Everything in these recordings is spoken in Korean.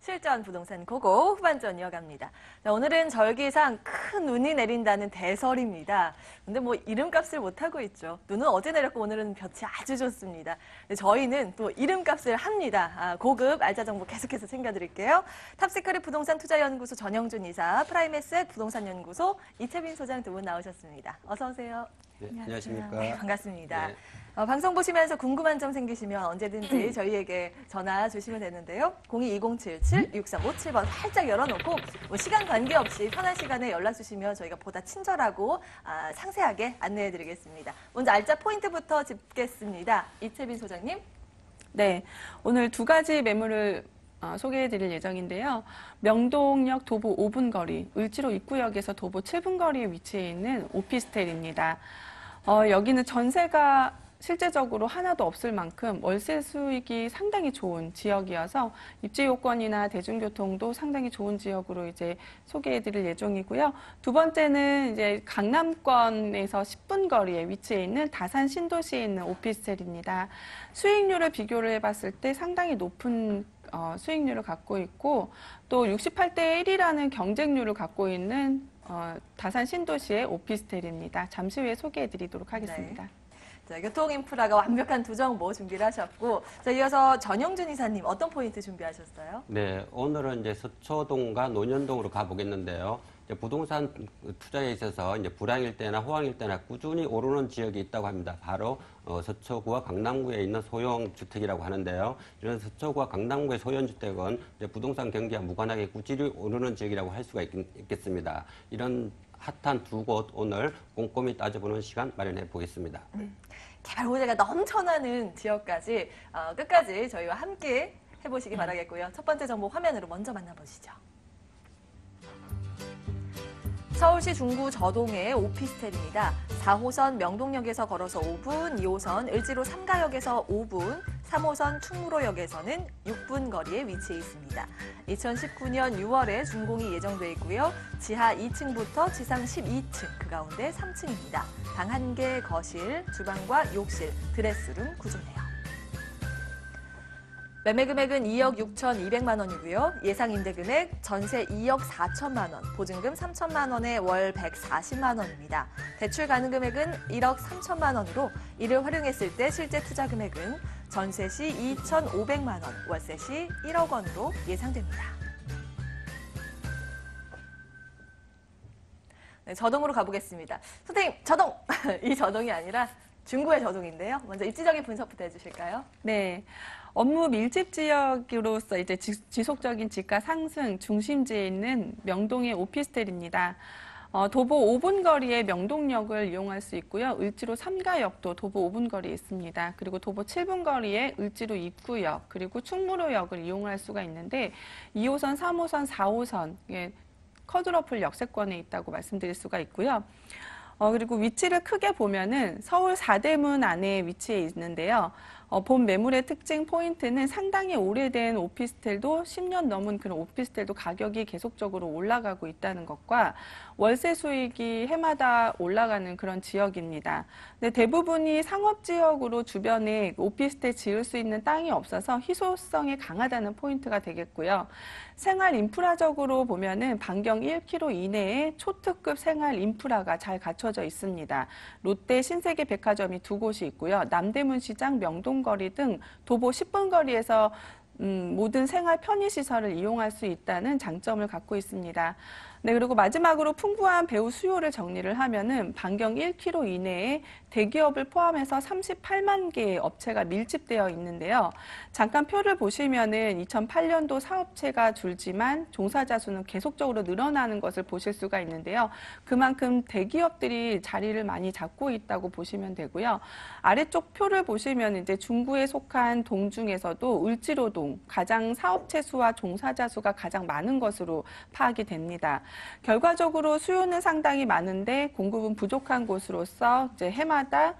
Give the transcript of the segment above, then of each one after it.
실전 부동산 고고 후반전 이어갑니다. 자, 오늘은 절기상 큰 눈이 내린다는 대설입니다. 근데 뭐 이름값을 못하고 있죠. 눈은 어제 내렸고 오늘은 볕이 아주 좋습니다. 근데 저희는 또 이름값을 합니다. 고급 알짜 정보 계속해서 챙겨드릴게요. 탑시크릿 부동산 투자연구소 전영준 이사, 프라임에셋 부동산연구소 이채빈 소장 두 분 나오셨습니다. 어서 오세요. 네, 안녕하십니까. 네, 반갑습니다. 네. 방송 보시면서 궁금한 점 생기시면 언제든지 저희에게 전화 주시면 되는데요. 02-2077-6357번 살짝 열어놓고 뭐 시간 관계없이 편한 시간에 연락 주시면 저희가 보다 친절하고 상세하게 안내해드리겠습니다. 먼저 알짜 포인트부터 짚겠습니다. 이채빈 소장님. 네, 오늘 두 가지 매물을 소개해드릴 예정인데요. 명동역 도보 5분 거리, 을지로 입구역에서 도보 7분 거리에 위치해 있는 오피스텔입니다. 여기는 전세가 실제적으로 하나도 없을 만큼 월세 수익이 상당히 좋은 지역이어서 입지 요건이나 대중교통도 상당히 좋은 지역으로 이제 소개해드릴 예정이고요. 두 번째는 이제 강남권에서 10분 거리에 위치해 있는 다산 신도시에 있는 오피스텔입니다. 수익률을 비교를 해봤을 때 상당히 높은 수익률을 갖고 있고 또 68대 1이라는 경쟁률을 갖고 있는 다산 신도시의 오피스텔입니다. 잠시 후에 소개해드리도록 하겠습니다. 네. 자, 교통 인프라가 완벽한 두 정보 준비를 하셨고, 자, 이어서 전영준 이사님 어떤 포인트 준비하셨어요? 네, 오늘은 이제 서초동과 논현동으로 가보겠는데요. 이제 부동산 투자에 있어서 이제 불황일 때나 호황일 때나 꾸준히 오르는 지역이 있다고 합니다. 바로 서초구와 강남구에 있는 소형주택이라고 하는데요. 이런 서초구와 강남구의 소형주택은 이제 부동산 경기와 무관하게 꾸준히 오르는 지역이라고 할 수가 있겠습니다. 이런 핫한 두 곳 오늘 꼼꼼히 따져보는 시간 마련해 보겠습니다. 개발 호재가 넘쳐나는 지역까지 끝까지 저희와 함께 해보시기 바라겠고요. 첫 번째 정보 화면으로 먼저 만나보시죠. 서울시 중구 저동의 오피스텔입니다. 4호선 명동역에서 걸어서 5분, 2호선 을지로 3가역에서 5분, 3호선 충무로역에서는 6분 거리에 위치해 있습니다. 2019년 6월에 준공이 예정돼 있고요. 지하 2층부터 지상 12층, 그 가운데 3층입니다. 방 1개, 거실, 주방과 욕실, 드레스룸 구조네요. 매매 금액은 2억 6,200만 원이고요. 예상 임대 금액 전세 2억 4천만 원, 보증금 3천만 원에 월 140만 원입니다. 대출 가능 금액은 1억 3천만 원으로 이를 활용했을 때 실제 투자 금액은 전세 시 2,500만 원, 월세 시 1억 원으로 예상됩니다. 네, 저동으로 가보겠습니다. 선생님, 저동! 이 저동이 아니라 중구의 저동인데요. 먼저 입지적인 분석부터 해주실까요? 네. 업무 밀집 지역으로서 이제 지속적인 지가 상승 중심지에 있는 명동의 오피스텔입니다. 도보 5분 거리에 명동역을 이용할 수 있고요. 을지로 3가역도 도보 5분 거리에 있습니다. 그리고 도보 7분 거리에 을지로 입구역, 그리고 충무로역을 이용할 수가 있는데 2호선, 3호선, 4호선 쿼드러플 역세권에 있다고 말씀드릴 수가 있고요. 그리고 위치를 크게 보면은 서울 4대문 안에 위치해 있는데요. 본 매물의 특징 포인트는 상당히 오래된 오피스텔도 10년 넘은 그런 오피스텔도 가격이 계속적으로 올라가고 있다는 것과 월세 수익이 해마다 올라가는 그런 지역입니다. 근데 대부분이 상업지역으로 주변에 오피스텔 지을 수 있는 땅이 없어서 희소성이 강하다는 포인트가 되겠고요. 생활 인프라적으로 보면은 반경 1km 이내에 초특급 생활 인프라가 잘 갖춰져 있습니다. 롯데 신세계 백화점이 두 곳이 있고요. 남대문 시장, 명동거리 등 도보 10분 거리에서 모든 생활 편의시설을 이용할 수 있다는 장점을 갖고 있습니다. 네, 그리고 마지막으로 풍부한 배우 수요를 정리를 하면은 반경 1km 이내에 대기업을 포함해서 38만 개의 업체가 밀집되어 있는데요. 잠깐 표를 보시면은 2008년도 사업체가 줄지만 종사자 수는 계속적으로 늘어나는 것을 보실 수가 있는데요. 그만큼 대기업들이 자리를 많이 잡고 있다고 보시면 되고요. 아래쪽 표를 보시면 이제 중구에 속한 동 중에서도 을지로동 가장 사업체 수와 종사자 수가 가장 많은 것으로 파악이 됩니다. 결과적으로 수요는 상당히 많은데 공급은 부족한 곳으로서 이제 해마다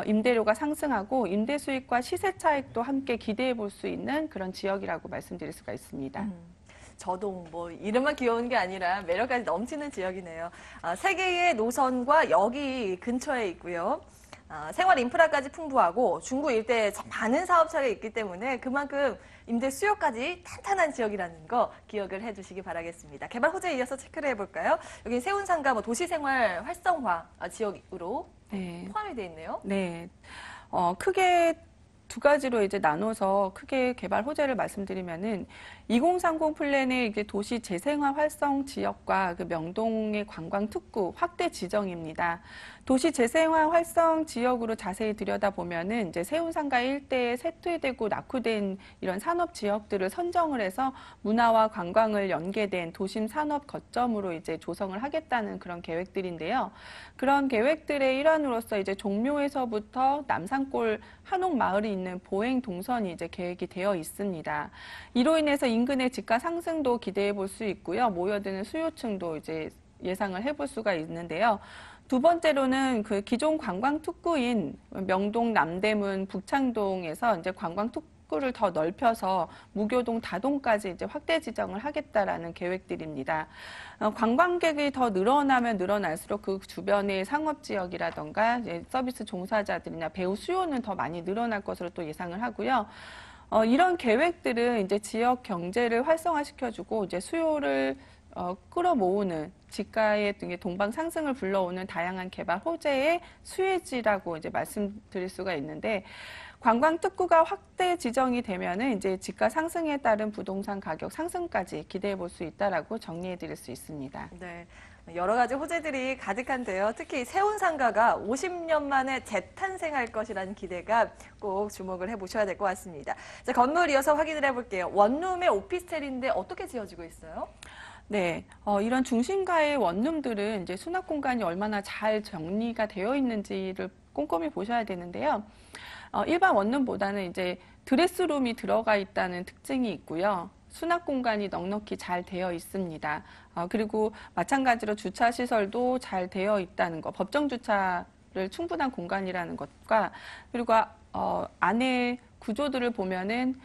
임대료가 상승하고 임대 수익과 시세 차익도 함께 기대해 볼 수 있는 그런 지역이라고 말씀드릴 수가 있습니다. 저동, 뭐 이름만 귀여운 게 아니라 매력까지 넘치는 지역이네요. 세 개의 노선과 역이 근처에 있고요. 생활 인프라까지 풍부하고 중구 일대에 많은 사업체가 있기 때문에 그만큼 임대 수요까지 탄탄한 지역이라는 거 기억을 해주시기 바라겠습니다. 개발 호재에 이어서 체크를 해볼까요? 여기 세운상가 도시생활 활성화 지역으로 네. 포함이 되어 있네요. 네. 크게 두 가지로 이제 나눠서 크게 개발 호재를 말씀드리면은 2030 플랜의 이게 도시 재생활 활성 지역과 그 명동의 관광 특구 확대 지정입니다. 도시 재생활 활성 지역으로 자세히 들여다보면은 이제 세운상가 일대에 쇠퇴되고 낙후된 이런 산업 지역들을 선정을 해서 문화와 관광을 연계된 도심 산업 거점으로 이제 조성을 하겠다는 그런 계획들인데요. 그런 계획들의 일환으로서 이제 종묘에서부터 남산골 한옥마을이 있는 보행 동선이 이제 계획이 되어 있습니다. 이로 인해서 인근의 집가 상승도 기대해 볼 수 있고요. 모여드는 수요층도 이제 예상을 해볼 수가 있는데요. 두 번째로는 그 기존 관광 특구인 명동, 남대문, 북창동에서 이제 관광 특구를 더 넓혀서 무교동, 다동까지 이제 확대 지정을 하겠다라는 계획들입니다. 관광객이 더 늘어나면 늘어날수록 그 주변의 상업 지역이라던가 서비스 종사자들이나 배우 수요는 더 많이 늘어날 것으로 또 예상을 하고요. 이런 계획들은 이제 지역 경제를 활성화시켜주고 이제 수요를 끌어모으는 지가의 동방 상승을 불러오는 다양한 개발 호재의 수혜지라고 이제 말씀드릴 수가 있는데 관광 특구가 확대 지정이 되면은 이제 지가 상승에 따른 부동산 가격 상승까지 기대해 볼 수 있다라고 정리해 드릴 수 있습니다. 네. 여러 가지 호재들이 가득한데요. 특히 세운상가가 50년 만에 재탄생할 것이라는 기대가 꼭 주목을 해보셔야 될 것 같습니다. 자, 건물 이어서 확인을 해볼게요. 원룸의 오피스텔인데 어떻게 지어지고 있어요? 네, 이런 중심가의 원룸들은 이제 수납 공간이 얼마나 잘 정리가 되어 있는지를 꼼꼼히 보셔야 되는데요. 일반 원룸보다는 이제 드레스룸이 들어가 있다는 특징이 있고요. 수납 공간이 넉넉히 잘 되어 있습니다. 그리고 마찬가지로 주차 시설도 잘 되어 있다는 것, 법정 주차를 충분한 공간이라는 것과 그리고 안에 구조들을 보면은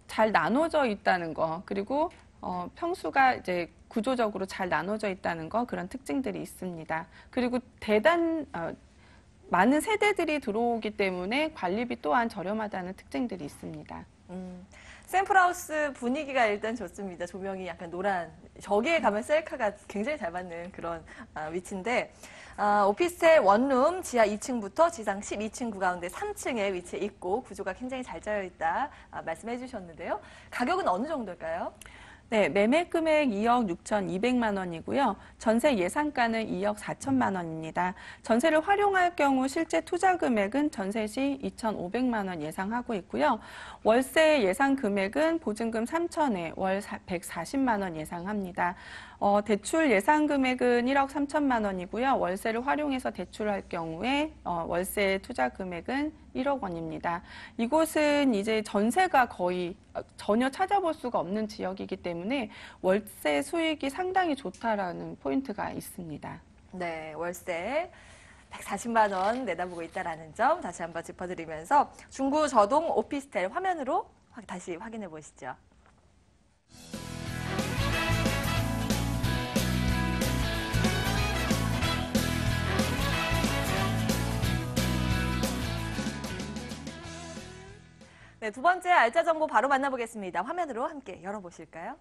잘 나눠져 있다는 거, 그리고 평수가 이제 구조적으로 잘 나눠져 있다는 거, 그런 특징들이 있습니다. 그리고 많은 세대들이 들어오기 때문에 관리비 또한 저렴하다는 특징들이 있습니다. 샘플하우스 분위기가 일단 좋습니다. 조명이 약간 노란, 저기에 가면 셀카가 굉장히 잘 받는 그런 위치인데 오피스텔 원룸 지하 2층부터 지상 12층 가운데 3층에 위치해 있고 구조가 굉장히 잘 짜여 있다 말씀해 주셨는데요. 가격은 어느 정도일까요? 네, 매매 금액 2억 6,200만 원이고요. 전세 예상가는 2억 4천만 원입니다. 전세를 활용할 경우 실제 투자 금액은 전세 시 2,500만 원 예상하고 있고요. 월세 예상 금액은 보증금 3천에 월 140만 원 예상합니다. 대출 예상 금액은 1억 3천만 원이고요. 월세를 활용해서 대출할 경우에 월세 투자 금액은 1억 원입니다. 이곳은 이제 전세가 거의 전혀 찾아볼 수가 없는 지역이기 때문에 월세 수익이 상당히 좋다라는 포인트가 있습니다. 네, 월세 140만 원 내다보고 있다는 점 다시 한번 짚어드리면서 중구 저동 오피스텔 화면으로 다시 확인해 보시죠. 네, 두 번째 알짜 정보 바로 만나보겠습니다. 화면으로 함께 열어보실까요?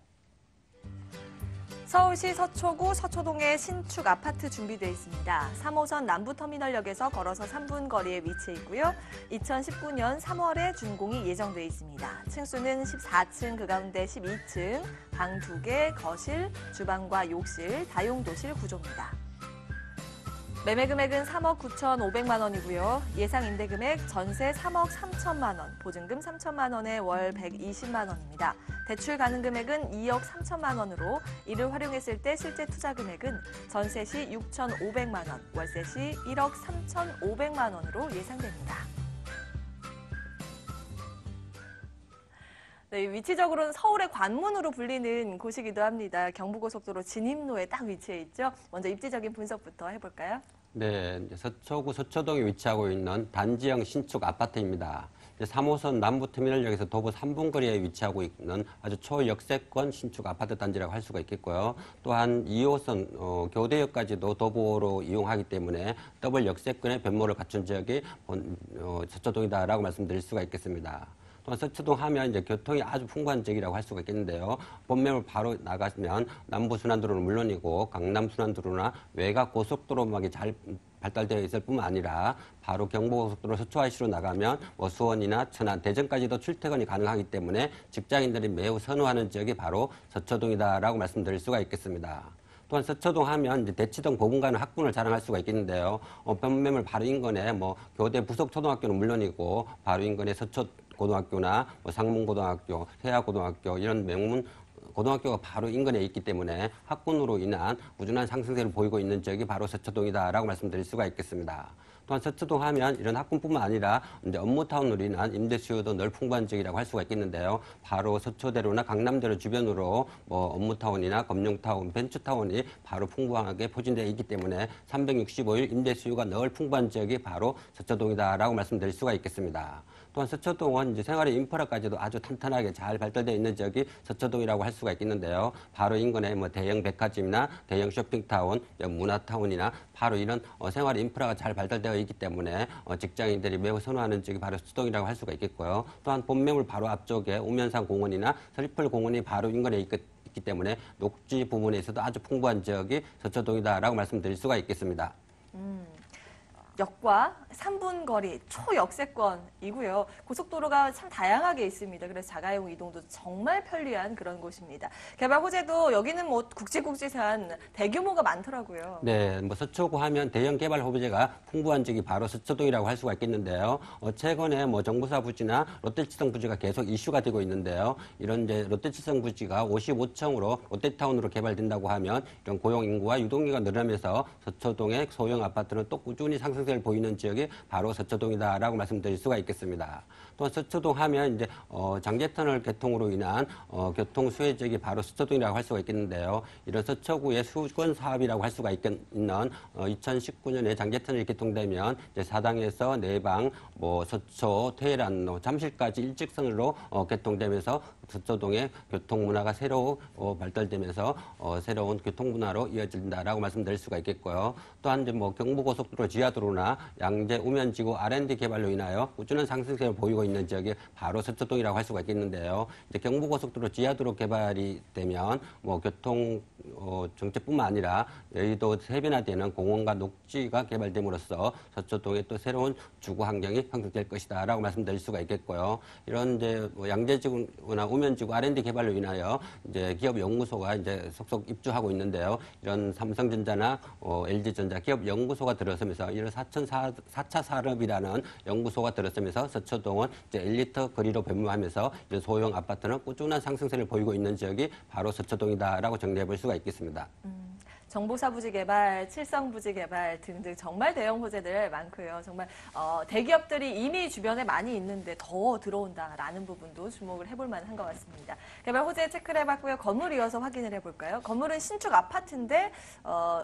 서울시 서초구 서초동에 신축 아파트 준비되어 있습니다. 3호선 남부터미널역에서 걸어서 3분 거리에 위치해 있고요. 2019년 3월에 준공이 예정되어 있습니다. 층수는 14층, 그 가운데 12층, 방 2개, 거실, 주방과 욕실, 다용도실 구조입니다. 매매 금액은 3억 9,500만 원이고요. 예상 임대 금액 전세 3억 3천만 원, 보증금 3천만 원에 월 120만 원입니다. 대출 가능 금액은 2억 3천만 원으로 이를 활용했을 때 실제 투자 금액은 전세 시 6,500만 원, 월세 시 1억 3,500만 원으로 예상됩니다. 네, 위치적으로는 서울의 관문으로 불리는 곳이기도 합니다. 경부고속도로 진입로에 딱 위치해 있죠. 먼저 입지적인 분석부터 해볼까요? 네, 서초구 서초동에 위치하고 있는 단지형 신축 아파트입니다. 이제 3호선 남부터미널역에서 도보 3분 거리에 위치하고 있는 아주 초역세권 신축 아파트 단지라고 할 수가 있겠고요. 또한 2호선 교대역까지도 도보로 이용하기 때문에 더블 역세권의 변모를 갖춘 지역이 서초동이다라고 말씀드릴 수가 있겠습니다. 또한 서초동 하면 이제 교통이 아주 풍부한 지역이라고 할 수가 있겠는데요. 본매물 바로 나가면 남부순환도로는 물론이고 강남순환도로나 외곽 고속도로망이 잘 발달되어 있을 뿐만 아니라 바로 경부고속도로 서초IC로 나가면 뭐 수원이나 천안, 대전까지도 출퇴근이 가능하기 때문에 직장인들이 매우 선호하는 지역이 바로 서초동이다라고 말씀드릴 수가 있겠습니다. 또한 서초동 하면 이제 대치동 보분가는 학군을 자랑할 수가 있겠는데요. 변매물 바로 인근에 뭐 교대 부속초등학교는 물론이고 바로 인근에 서초고등학교나 뭐 상문고등학교, 세아고등학교 이런 명문 고등학교가 바로 인근에 있기 때문에 학군으로 인한 꾸준한 상승세를 보이고 있는 지역이 바로 서초동이다라고 말씀드릴 수가 있겠습니다. 또한 서초동 하면 이런 학군뿐만 아니라 이제 업무타운으로 인한 임대 수요도 늘 풍부한 지역이라고 할 수가 있겠는데요. 바로 서초대로나 강남대로 주변으로 뭐 업무타운이나 금융타운, 벤처타운이 바로 풍부하게 포진되어 있기 때문에 365일 임대 수요가 늘 풍부한 지역이 바로 서초동이다라고 말씀드릴 수가 있겠습니다. 또한 서초동은 이제 생활의 인프라까지도 아주 탄탄하게 잘 발달되어 있는 지역이 서초동이라고 할 수가 있겠는데요. 바로 인근에 뭐 대형 백화점이나 대형 쇼핑타운, 문화타운이나 바로 이런 생활 인프라가 잘 발달되어 있기 때문에 직장인들이 매우 선호하는 지역이 바로 서초동이라고 할 수가 있겠고요. 또한 본매물 바로 앞쪽에 우면산 공원이나 서리풀 공원이 바로 인근에 있기 때문에 녹지 부분에서도 아주 풍부한 지역이 서초동이다라고 말씀드릴 수가 있겠습니다. 역과 3분 거리 초역세권이고요. 고속도로가 참 다양하게 있습니다. 그래서 자가용 이동도 정말 편리한 그런 곳입니다. 개발 호재도 여기는 뭐 굵직굵직한 대규모가 많더라고요. 네, 뭐 서초구 하면 대형 개발 호재가 풍부한 지역이 바로 서초동이라고 할 수가 있겠는데요. 최근에 뭐 정부사 부지나 롯데칠성 부지가 계속 이슈가 되고 있는데요. 이런 이제 롯데칠성 부지가 55층으로 롯데타운으로 개발된다고 하면 이런 고용 인구와 유동인구가 늘어나면서 서초동의 소형 아파트는 또 꾸준히 상승세를 보이는 지역이 바로 서초동이다라고 말씀드릴 수가 있겠습니다. 또 서초동 하면 이제 장제터널 개통으로 인한 교통 수혜 지역이 바로 서초동이라고 할 수가 있겠는데요. 이런 서초구의 수건 사업이라고 할 수가 있는 2019년에 장제터널이 개통되면 이제 사당에서 내방, 뭐 서초, 테헤란로, 잠실까지 일직선으로 개통되면서 서초동의 교통 문화가 새로 발달되면서 새로운 교통 문화로 이어진다라고 말씀드릴 수가 있겠고요. 또한 이제 뭐 경부고속도로 지하도로나 양재 우면지구 R&D 개발로 인하여 꾸준한 상승세를 보이고 있는 지역이 바로 서초동이라고 할 수가 있겠는데요. 이제 경부고속도로 지하도로 개발이 되면 뭐 교통 정체뿐만 아니라 여의도 세변화되는 공원과 녹지가 개발됨으로써 서초동에 또 새로운 주거 환경이 형성될 것이다라고 말씀드릴 수가 있겠고요. 이런 이제 뭐 양재지구나 우면지구 R&D 개발로 인하여 이제 기업 연구소가 이제 속속 입주하고 있는데요. 이런 삼성전자나 LG전자 기업 연구소가 들어서면서 이런 4차 산업이라는 연구소가 들어서면서 서초동은 이제 엘리트 거리로 변모하면서 이제 소형 아파트는 꾸준한 상승세를 보이고 있는 지역이 바로 서초동이다라고 정리해 볼 수가 있겠습니다. 정보사 부지 개발, 칠성 부지 개발 등등 정말 대형 호재들 많고요. 정말 대기업들이 이미 주변에 많이 있는데 더 들어온다라는 부분도 주목을 해볼 만한 것 같습니다. 개발 호재 체크를 해봤고요. 건물 이어서 확인을 해볼까요? 건물은 신축 아파트인데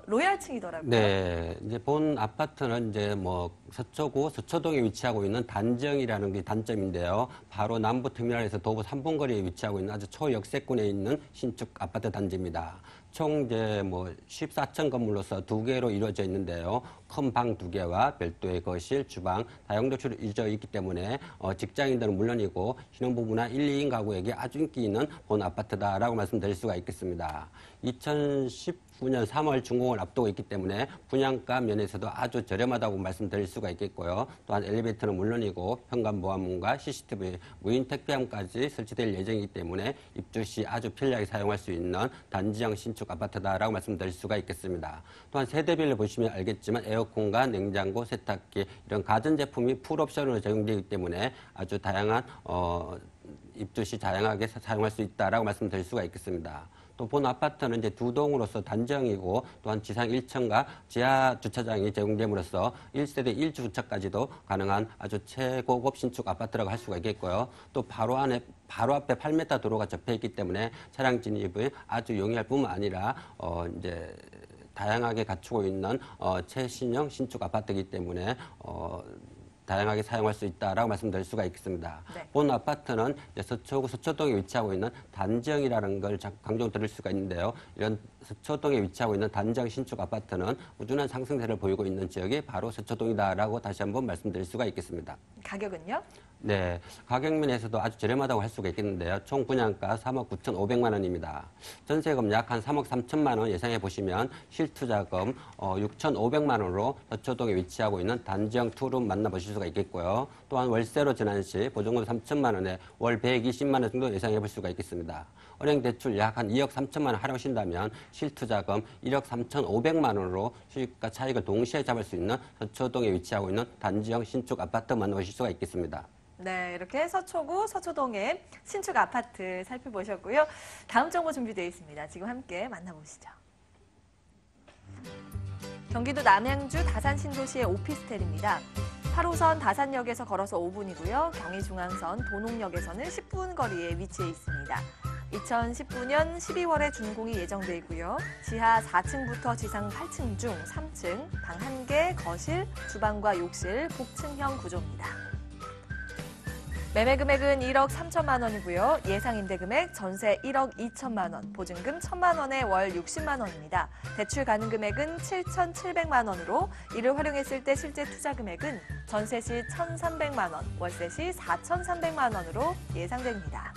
로얄층이더라고요. 네, 이제 본 아파트는 이제 뭐 서초구 서초동에 위치하고 있는 단정이라는 게 단점인데요. 바로 남부터미널에서 도보 3분 거리에 위치하고 있는 아주 초역세권에 있는 신축 아파트 단지입니다. 총 이제 뭐 14층 건물로서 2개로 이루어져 있는데요. 큰 방 2개와 별도의 거실, 주방, 다용도실로 이루어져 있기 때문에 직장인들은 물론이고 신혼부부나 1, 2인 가구에게 아주 인기 있는 본 아파트다라고 말씀드릴 수가 있겠습니다. 2019년 3월 준공을 앞두고 있기 때문에 분양가 면에서도 아주 저렴하다고 말씀드릴 수가 있겠고요. 또한 엘리베이터는 물론이고 현관보안문과 CCTV, 무인 택배함까지 설치될 예정이기 때문에 입주 시 아주 편리하게 사용할 수 있는 단지형 신축 아파트다라고 말씀드릴 수가 있겠습니다. 또한 세대별로 보시면 알겠지만 에어컨과 냉장고, 세탁기 이런 가전제품이 풀옵션으로 제공되기 때문에 아주 다양한 입주 시 다양하게 사용할 수 있다라고 말씀드릴 수가 있겠습니다. 또 본 아파트는 이제 2동으로서 단정이고 또한 지상 1층과 지하 주차장이 제공됨으로써 1세대 1주차까지도 가능한 아주 최고급 신축 아파트라고 할 수가 있겠고요. 또 바로 앞에 8m 도로가 접해 있기 때문에 차량 진입이 아주 용이할 뿐만 아니라 이제 다양하게 갖추고 있는 최신형 신축 아파트이기 때문에 다양하게 사용할 수 있다라고 말씀드릴 수가 있겠습니다. 네. 본 아파트는 이제 서초구 서초동에 위치하고 있는 단지형이라는 걸 강조드릴 수가 있는데요. 이런 서초동에 위치하고 있는 단지형 신축 아파트는 꾸준한 상승세를 보이고 있는 지역이 바로 서초동이다라고 다시 한번 말씀드릴 수가 있겠습니다. 가격은요? 네, 가격 면에서도 아주 저렴하다고 할 수가 있겠는데요. 총 분양가 3억 9,500만 원입니다. 전세금 약 한 3억 3천만 원 예상해 보시면 실투자금 6,500만 원으로 서초동에 위치하고 있는 단지형 투룸 만나보실 수가 있겠고요. 또한 월세로 전환 시 보증금 3천만 원에 월 120만 원 정도 예상해 볼 수가 있겠습니다. 은행 대출 약 한 2억 3천만 원 할애하신다면 실투자금 1억 3,500만 원으로 수익과 차익을 동시에 잡을 수 있는 서초동에 위치하고 있는 단지형 신축 아파트 만나보실 수가 있겠습니다. 네, 이렇게 서초구 서초동의 신축 아파트 살펴보셨고요. 다음 정보 준비되어 있습니다. 지금 함께 만나보시죠. 경기도 남양주 다산 신도시의 오피스텔입니다. 8호선 다산역에서 걸어서 5분이고요. 경의중앙선 도농역에서는 10분 거리에 위치해 있습니다. 2019년 12월에 준공이 예정돼 있고요. 지하 4층부터 지상 8층 중 3층, 방 1개, 거실, 주방과 욕실, 복층형 구조입니다. 매매 금액은 1억 3천만 원이고요. 예상 임대 금액 전세 1억 2천만 원, 보증금 1천만 원에 월 60만 원입니다. 대출 가능 금액은 7,700만 원으로 이를 활용했을 때 실제 투자 금액은 전세 시 1,300만 원, 월세 시 4,300만 원으로 예상됩니다.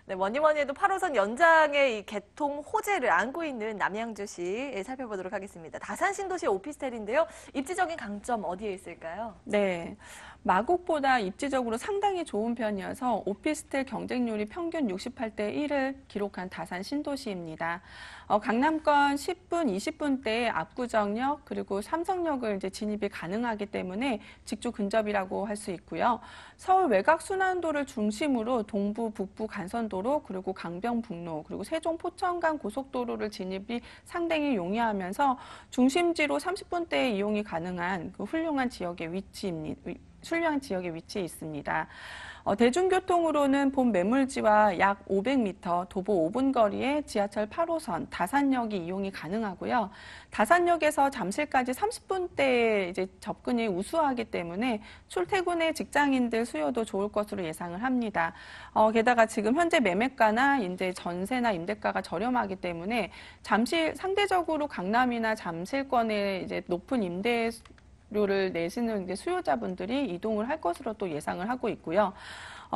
네, 뭐니 해도 8호선 연장의 이 개통 호재를 안고 있는 남양주시 살펴보도록 하겠습니다. 다산 신도시 오피스텔인데요. 입지적인 강점 어디에 있을까요? 네. 마곡보다 입지적으로 상당히 좋은 편이어서 오피스텔 경쟁률이 평균 68대 1을 기록한 다산 신도시입니다. 강남권 10분, 20분대에 압구정역 그리고 삼성역을 이제 진입이 가능하기 때문에 직주 근접이라고 할 수 있고요. 서울 외곽 순환도를 중심으로 동부, 북부 간선도로 그리고 강변북로 그리고 세종 포천간 고속도로를 진입이 상당히 용이하면서 중심지로 30분대에 이용이 가능한 그 훌륭한 지역에 위치해 있습니다. 대중교통으로는 본 매물지와 약 500m, 도보 5분 거리에 지하철 8호선 다산역이 이용이 가능하고요. 다산역에서 잠실까지 30분대에 이제 접근이 우수하기 때문에 출퇴근의 직장인들 수요도 좋을 것으로 예상을 합니다. 게다가 지금 현재 매매가나 이제 전세나 임대가가 저렴하기 때문에 상대적으로 강남이나 잠실권의 이제 높은 임대료를 내시는 이제 수요자분들이 이동을 할 것으로 또 예상을 하고 있고요.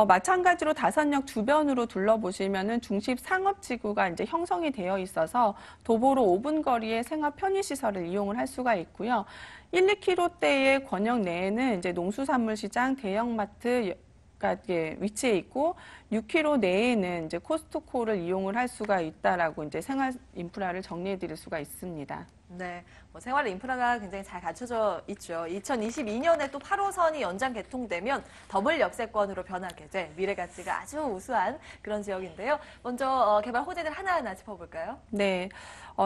마찬가지로 다산역 주변으로 둘러보시면은 중심 상업지구가 이제 형성이 되어 있어서 도보로 5분 거리의 생활 편의시설을 이용을 할 수가 있고요. 1, 2km대의 권역 내에는 이제 농수산물시장, 대형마트가 위치해 있고 6km 내에는 이제 코스트코를 이용을 할 수가 있다라고 이제 생활 인프라를 정리해 드릴 수가 있습니다. 네, 생활 인프라가 굉장히 잘 갖춰져 있죠. 2022년에 또 8호선이 연장 개통되면 더블 역세권으로 변하게 될 미래 가치가 아주 우수한 그런 지역인데요. 먼저 개발 호재들 하나하나 짚어볼까요? 네.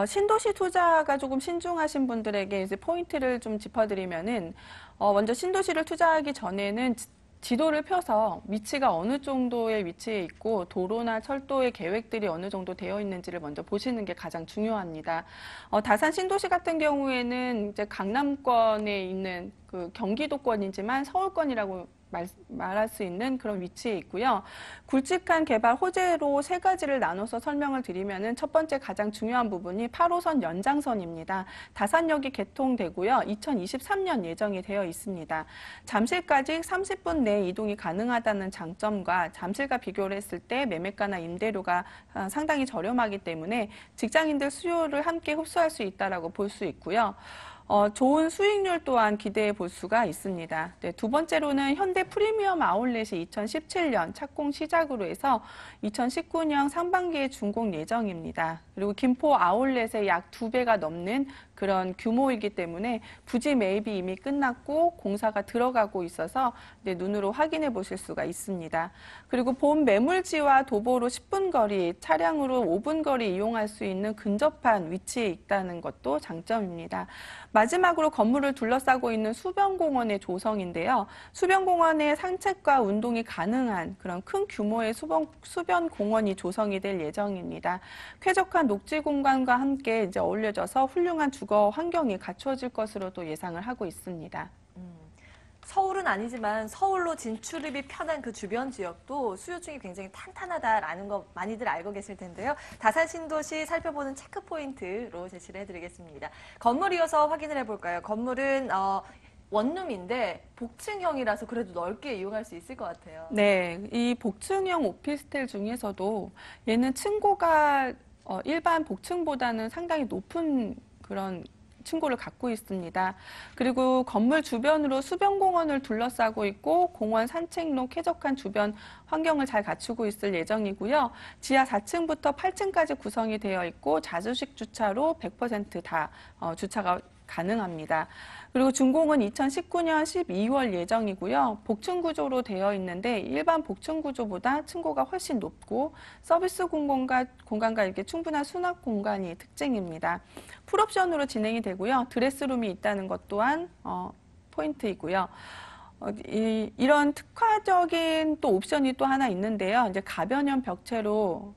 신도시 투자가 조금 신중하신 분들에게 이제 포인트를 좀 짚어드리면은, 먼저 신도시를 투자하기 전에는 지도를 펴서 위치가 어느 정도의 위치에 있고 도로나 철도의 계획들이 어느 정도 되어 있는지를 먼저 보시는 게 가장 중요합니다. 다산 신도시 같은 경우에는 이제 강남권에 있는 그 경기도권이지만 서울권이라고 말할 수 있는 그런 위치에 있고요. 굵직한 개발 호재로 세 가지를 나눠서 설명을 드리면은 첫 번째 가장 중요한 부분이 8호선 연장선입니다. 다산역이 개통되고요. 2023년 예정이 되어 있습니다. 잠실까지 30분 내 이동이 가능하다는 장점과 잠실과 비교를 했을 때 매매가나 임대료가 상당히 저렴하기 때문에 직장인들 수요를 함께 흡수할 수 있다라고 볼 수 있고요. 좋은 수익률 또한 기대해 볼 수가 있습니다. 네, 두 번째로는 현대 프리미엄 아울렛이 2017년 착공 시작으로 해서 2019년 상반기에 준공 예정입니다. 그리고 김포 아울렛의 약 2배가 넘는 그런 규모이기 때문에 부지 매입이 이미 끝났고 공사가 들어가고 있어서 눈으로 확인해 보실 수가 있습니다. 그리고 본 매물지와 도보로 10분 거리, 차량으로 5분 거리 이용할 수 있는 근접한 위치에 있다는 것도 장점입니다. 마지막으로 건물을 둘러싸고 있는 수변공원의 조성인데요. 수변공원에 산책과 운동이 가능한 그런 큰 규모의 수변공원이 조성이 될 예정입니다. 쾌적한 녹지 공간과 함께 이제 어울려져서 훌륭한 주거 환경이 갖추어질 것으로도 예상을 하고 있습니다. 서울은 아니지만 서울로 진출입이 편한 그 주변 지역도 수요층이 굉장히 탄탄하다라는 거 많이들 알고 계실 텐데요. 다산 신도시 살펴보는 체크 포인트로 제시를 해드리겠습니다. 건물 이어서 확인을 해볼까요? 건물은 원룸인데 복층형이라서 그래도 넓게 이용할 수 있을 것 같아요. 네, 이 복층형 오피스텔 중에서도 얘는 층고가 일반 복층보다는 상당히 높은 그런 층고를 갖고 있습니다. 그리고 건물 주변으로 수변공원을 둘러싸고 있고 공원, 산책로, 쾌적한 주변 환경을 잘 갖추고 있을 예정이고요. 지하 4층부터 8층까지 구성이 되어 있고 자주식 주차로 100%다 주차가 가능합니다. 그리고 준공은 2019년 12월 예정이고요. 복층 구조로 되어 있는데 일반 복층 구조보다 층고가 훨씬 높고 서비스 공간과 이렇게 충분한 수납 공간이 특징입니다. 풀옵션으로 진행이 되고요. 드레스룸이 있다는 것 또한 포인트이고요. 이런 특화적인 또 옵션이 또 하나 있는데요. 이제 가변형 벽체로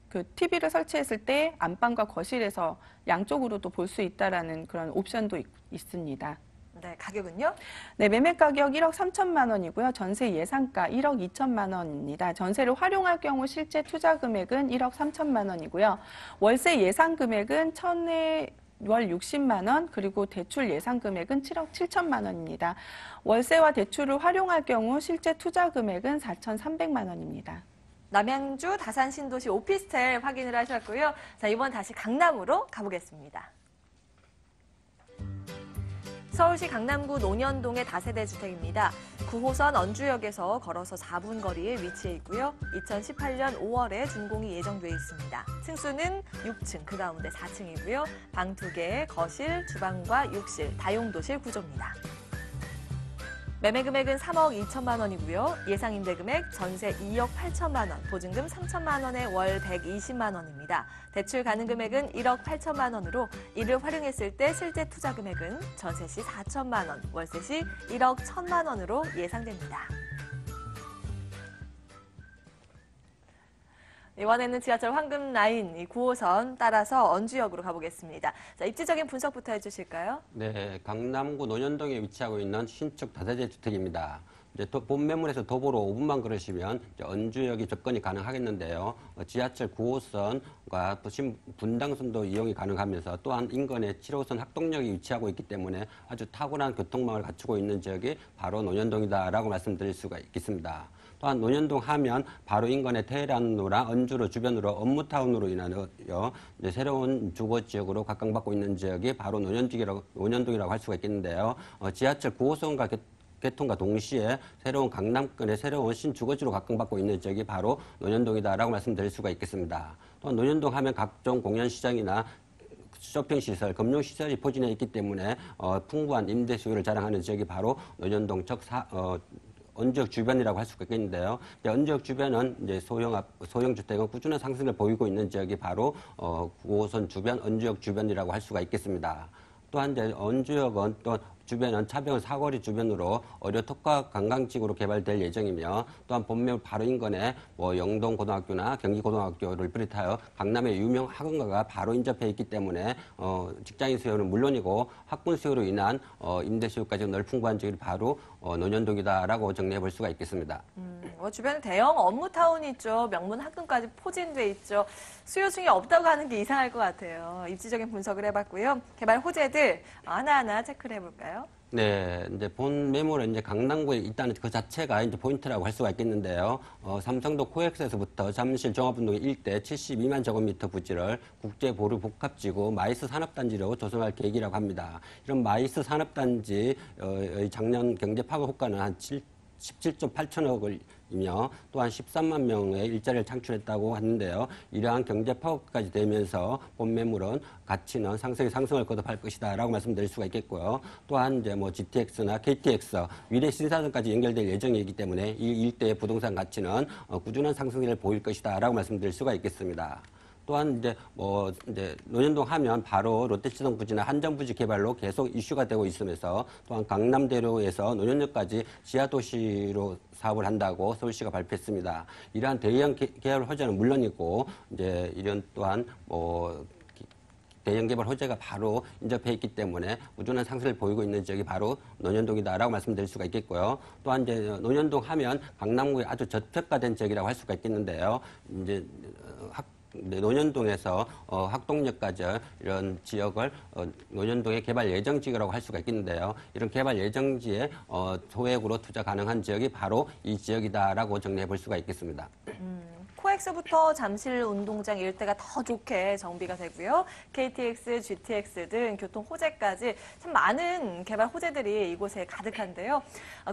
그 TV를 설치했을 때 안방과 거실에서 양쪽으로도 볼 수 있다라는 그런 옵션도 있습니다. 네, 가격은요? 네, 매매 가격 1억 3천만 원이고요. 전세 예상가 1억 2천만 원입니다. 전세를 활용할 경우 실제 투자 금액은 1억 3천만 원이고요. 월세 예상 금액은 월 60만 원, 그리고 대출 예상 금액은 7억 7천만 원입니다. 월세와 대출을 활용할 경우 실제 투자 금액은 4,300만 원입니다. 남양주 다산 신도시 오피스텔 확인을 하셨고요. 자, 이번 다시 강남으로 가보겠습니다. 서울시 강남구 논현동의 다세대 주택입니다. 9호선 언주역에서 걸어서 4분 거리에 위치해 있고요. 2018년 5월에 준공이 예정돼 있습니다. 층수는 6층, 그 가운데 4층이고요. 방 2개, 거실, 주방과 욕실, 다용도실 구조입니다. 매매 금액은 3억 2천만 원이고요. 예상 임대 금액 전세 2억 8천만 원, 보증금 3천만 원에 월 120만 원입니다. 대출 가능 금액은 1억 8천만 원으로 이를 활용했을 때 실제 투자 금액은 전세 시 4천만 원, 월세 시 1억 1천만 원으로 예상됩니다. 이번에는 지하철 황금 라인 9호선 따라서 언주역으로 가보겠습니다. 자, 입지적인 분석부터 해주실까요? 네, 강남구 논현동에 위치하고 있는 신축 다세대 주택입니다. 이제 본 매물에서 도보로 5분만 걸으시면 이제 언주역이 접근이 가능하겠는데요. 지하철 9호선과 또 분당선도 이용이 가능하면서 또한 인근에 7호선 학동역이 위치하고 있기 때문에 아주 탁월한 교통망을 갖추고 있는 지역이 바로 논현동이다라고 말씀드릴 수가 있겠습니다. 또한 논현동 하면 바로 인근의 테헤란로랑 언주로 주변으로 업무타운으로 인하여 이제 새로운 주거 지역으로 각광받고 있는 지역이 바로 논현동이라고 할 수가 있겠는데요. 지하철 9호선과 개통과 동시에 새로운 강남권의 새로운 신주거지로 각광받고 있는 지역이 바로 논현동이다라고 말씀드릴 수가 있겠습니다. 또한 논현동 하면 각종 공연시장이나 쇼핑시설, 금융시설이 포진해 있기 때문에 풍부한 임대 수요를 자랑하는 지역이 바로 논현동 언주역 주변이라고 할 수가 있겠는데요. 언주역 주변은 이제 소형 주택은 꾸준한 상승을 보이고 있는 지역이 바로 9호선 주변, 언주역 주변이라고 할 수가 있겠습니다. 또한 이제 언주역은 또 주변은 차병원 사거리 주변으로 의료 특화 관광지구로 개발될 예정이며 또한 본매물 바로 인근에 영동고등학교나 경기고등학교를 비롯하여 강남의 유명 학원가가 바로 인접해 있기 때문에 직장인 수요는 물론이고 학군 수요로 인한 임대 수요까지 늘 풍부한 지역이 바로 논현동이다라고 정리해 볼 수가 있겠습니다. 주변에 대형 업무타운이 있죠. 명문 학군까지 포진돼 있죠. 수요층이 없다고 하는 게 이상할 것 같아요. 입지적인 분석을 해봤고요. 개발 호재들 하나하나 체크를 해볼까요? 네, 이제 본 매물은 이제 강남구에 있다는 그 자체가 이제 포인트라고 할 수가 있겠는데요. 삼성도 코엑스에서부터 잠실 종합운동 일대 72만 제곱미터 부지를 국제보루 복합지구 마이스 산업단지로 조성할 계획이라고 합니다. 이런 마이스 산업단지의 작년 경제 파급 효과는 한 17.8천억을 이며 또한 13만 명의 일자리를 창출했다고 하는데요. 이러한 경제 파급까지 되면서 본 매물은 가치는 상승을 거듭할 것이다라고 말씀드릴 수가 있겠고요. 또한 이제 GTX나 KTX 위례 신사동까지 연결될 예정이기 때문에 이 일대의 부동산 가치는 꾸준한 상승을 보일 것이다라고 말씀드릴 수가 있겠습니다. 또한 이제 논현동 하면 바로 롯데시동 부지나 한정 부지 개발로 계속 이슈가 되고 있으면서 또한 강남대로에서 논현역까지 지하도시로 사업을 한다고 서울시가 발표했습니다. 이러한 대형 계열 호재는 물론이고 이제 이런 또한 대형 개발 호재가 바로 인접해 있기 때문에 꾸준한 상승을 보이고 있는 지역이 바로 논현동이다라고 말씀드릴 수가 있겠고요. 또한 이제 논현동 하면 강남구의 아주 저평가된 지역이라고 할 수가 있겠는데요. 이제 논현동에서 학동역까지 이런 지역을 논현동의 개발 예정 지역이라고 할 수가 있겠는데요. 이런 개발 예정지에 소액으로 투자 가능한 지역이 바로 이 지역이다라고 정리해 볼 수가 있겠습니다. 코엑스부터 잠실 운동장 일대가 더 좋게 정비가 되고요. KTX, GTX 등 교통 호재까지 참 많은 개발 호재들이 이곳에 가득한데요.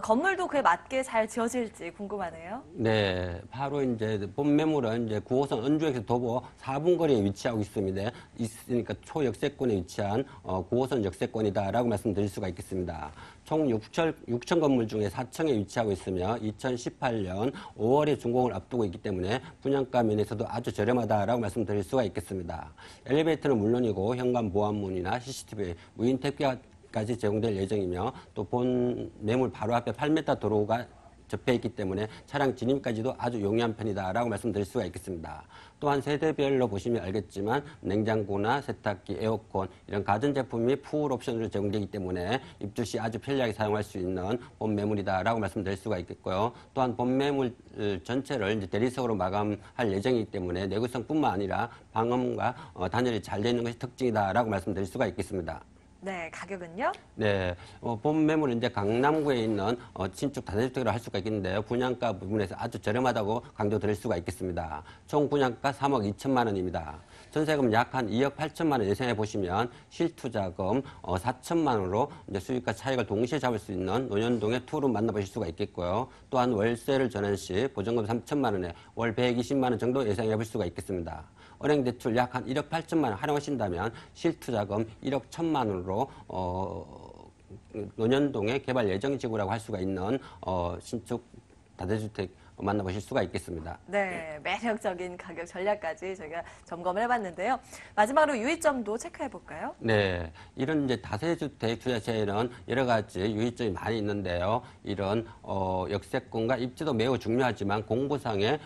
건물도 그에 맞게 잘 지어질지 궁금하네요. 네, 바로 이제 본 매물은 이제 9호선 은주역에서 도보 4분 거리에 위치하고 있으니까 초역세권에 위치한 9호선 역세권이다라고 말씀드릴 수가 있겠습니다. 총 6천 건물 중에 4층에 위치하고 있으며 2018년 5월에 준공을 앞두고 있기 때문에 분양가 면에서도 아주 저렴하다라고 말씀드릴 수가 있겠습니다. 엘리베이터는 물론이고 현관 보안문이나 CCTV, 무인 택배까지 제공될 예정이며 또 본 매물 바로 앞에 8m 도로가 접해 있기 때문에 차량 진입까지도 아주 용이한 편이다라고 말씀드릴 수가 있겠습니다. 또한 세대별로 보시면 알겠지만 냉장고나 세탁기, 에어컨 이런 가전제품이 풀 옵션으로 제공되기 때문에 입주 시 아주 편리하게 사용할 수 있는 본 매물이다라고 말씀드릴 수가 있겠고요. 또한 본 매물 전체를 이제 대리석으로 마감할 예정이기 때문에 내구성뿐만 아니라 방음과 단열이 잘 되어 있는 것이 특징이다라고 말씀드릴 수가 있겠습니다. 네, 가격은요? 네, 본 매물은 이제 강남구에 있는 신축 다세대주택으로 할 수가 있겠는데요. 분양가 부분에서 아주 저렴하다고 강조드릴 수가 있겠습니다. 총 분양가 3억 2천만 원입니다. 전세금 약 한 2억 8천만 원 예상해 보시면 실투자금 4천만 원으로 이제 수익과 차익을 동시에 잡을 수 있는 논현동의 투룸 만나보실 수가 있겠고요. 또한 월세를 전환 시 보증금 3천만 원에 월 120만 원 정도 예상해 볼 수가 있겠습니다. 은행 대출 약 한 1억 8천만 원 활용하신다면 실투자금 1억 1천만 원으로 논현동의 개발 예정 지구라고 할 수가 있는 신축 다세주택 만나보실 수가 있겠습니다. 네, 매력적인 가격 전략까지 저희가 점검을 해봤는데요. 마지막으로 유의점도 체크해 볼까요? 네, 이런 이제 다세주택 투자세에는 여러 가지 유의점이 많이 있는데요. 이런 역세권과 입지도 매우 중요하지만 공부상의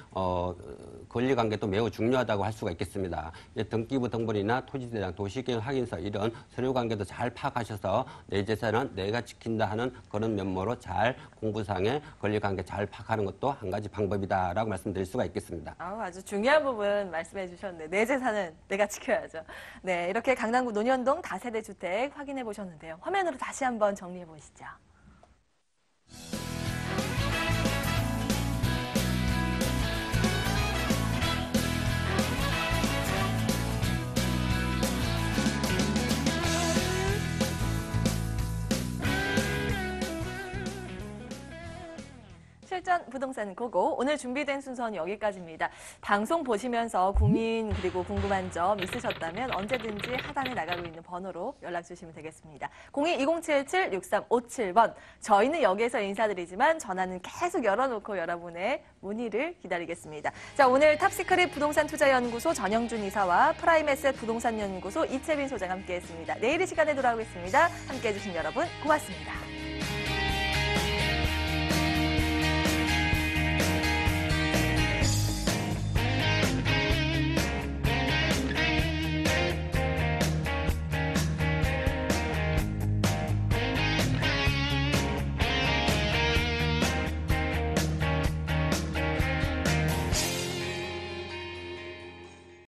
권리관계도 매우 중요하다고 할 수가 있겠습니다. 이제 등기부 등본이나 토지대장, 도시계획 확인서 이런 서류관계도 잘 파악하셔서 내 재산은 내가 지킨다 하는 그런 면모로 잘 공부상의 권리관계 잘 파악하는 것도 한 가지 방법이다라고 말씀드릴 수가 있겠습니다. 아주 중요한 부분 말씀해 주셨는데 내 재산은 내가 지켜야죠. 네, 이렇게 강남구 논현동 다세대 주택 확인해 보셨는데요. 화면으로 다시 한번 정리해 보시죠. 실전 부동산 고고 오늘 준비된 순서는 여기까지입니다. 방송 보시면서 고민 그리고 궁금한 점 있으셨다면 언제든지 하단에 나가고 있는 번호로 연락 주시면 되겠습니다. 02-2077-6357번. 저희는 여기에서 인사드리지만 전화는 계속 열어놓고 여러분의 문의를 기다리겠습니다. 자, 오늘 탑시크릿 부동산 투자연구소 전영준 이사와 프라임에셋 부동산 연구소 이채빈 소장 함께했습니다. 내일 이 시간에 돌아오겠습니다. 함께해 주신 여러분 고맙습니다.